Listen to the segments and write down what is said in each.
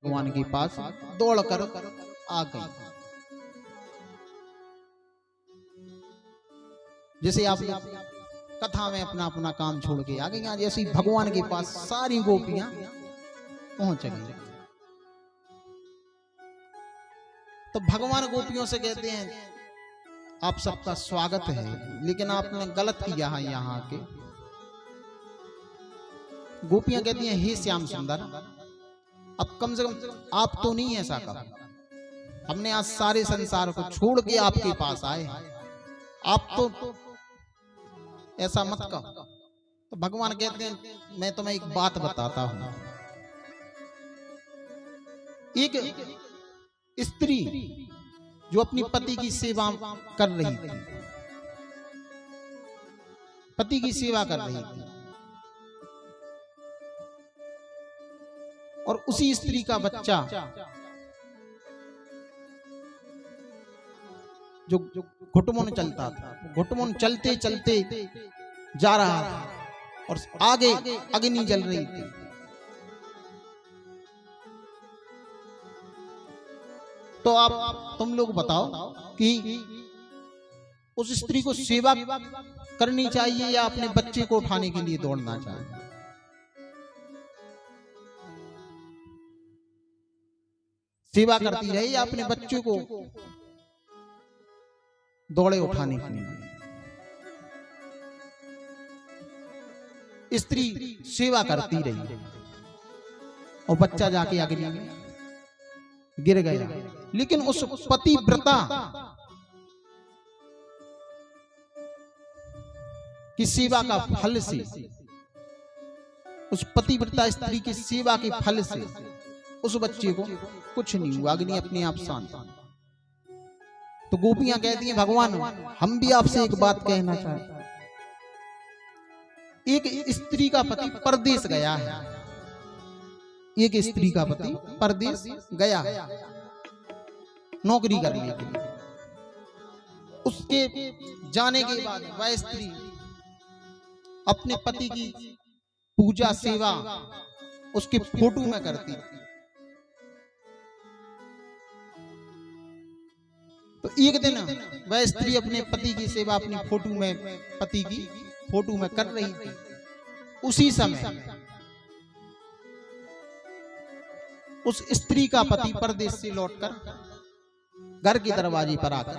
भगवान के पास दौड़कर आ गई। जैसे आप कथा में अपना अपना काम छोड़ के आ गई, जैसे ही भगवान के पास सारी गोपियां पहुंच गई। तो भगवान गोपियों से कहते हैं आप सबका स्वागत है, लेकिन आपने गलत किया है यहाँ के। गोपियां कहती हैं हे श्याम सुंदर, अब कम से कम आप तो नहीं ऐसा कर, हमने आज सारे संसार को छोड़ के आपके पास आए, आप तो ऐसा मत करो। तो भगवान कहते हैं मैं तुम्हें एक बात बताता हूं। एक स्त्री जो अपनी पति की सेवा कर रही थी, पति की सेवा कर रही थी, और उसी स्त्री का बच्चा जो घुटमुन चलता था, घुटमुन चलते चलते जा रहा था और आगे अग्नि जल रही थी। तो आप तुम लोग बताओ कि उस स्त्री को सेवा करनी चाहिए या अपने बच्चे को उठाने के लिए दौड़ना चाहिए? सेवा करती रहे या अपने बच्चे को दौड़े उठाने के लिए? स्त्री सेवा करती रही और बच्चा जाके अग्नि में गिर गया। लेकिन उस पतिव्रता की सेवा का फल से, उस पतिव्रता स्त्री की सेवा के फल से उस बच्चे को कुछ नहीं हुआ, अग्नि अपने आप शांत। तो गोपियां कहती हैं भगवान हम भी आपसे एक बात कहना चाहते हैं। एक स्त्री का पति परदेश गया है, एक स्त्री का पति परदेश गया है नौकरी करने के लिए। उसके जाने के बाद वह स्त्री अपने पति की पूजा सेवा उसके फोटो में करती। तो एक दिन वह स्त्री अपने पति की सेवा अपनी फोटो में, पति की फोटो में कर रही थी। उसी समय उस स्त्री का पति परदेश से लौटकर घर के दरवाजे पर आकर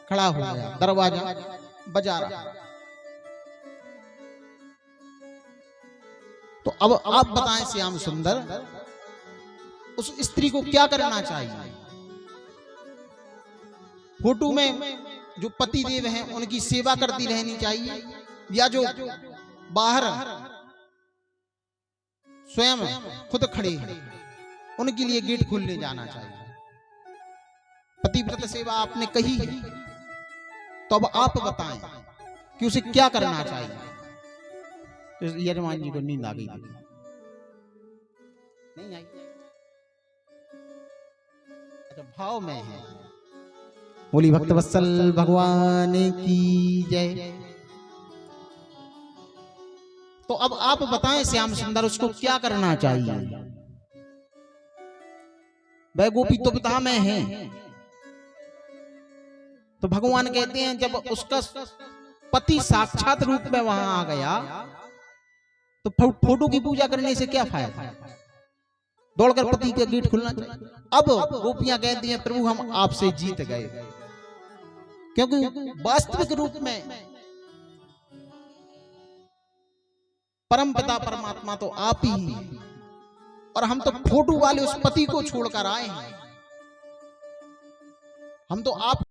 खड़ा हो गया, दरवाजा बजा रहा। तो अब आप बताएं श्याम सुंदर, उस स्त्री को क्या करना चाहिए? फोटो में जो पति देव हैं उनकी सेवा करती रहनी चाहिए, या जो बाहर स्वयं खुद खड़े हैं उनके लिए गेट खोलने जाना चाहिए? पतिव्रत सेवा आपने कही है, तो अब आप बताएं कि उसे क्या करना चाहिए? तो यजमान जी को नींद आ गई। नहीं आई? अच्छा, भाव में है। बोली भक्तवत्सल भगवान की जय। तो अब आप बताएं श्याम सुंदर उसको क्या करना चाहिए? वह गोपी तुबता में है। तो भगवान कहते हैं जब उसका पति साक्षात रूप में वहां आ गया तो फोटो की पूजा करने से क्या फायदा? दौड़कर पति का गेट खुलना चाहिए। अब गोपियां कहती हैं प्रभु हम आपसे जीत गए, क्योंकि वास्तविक रूप में परम पिता परमात्मा तो आप ही हैं, और हम तो फोटो वाले उस पति को छोड़कर आए हैं। हम तो आप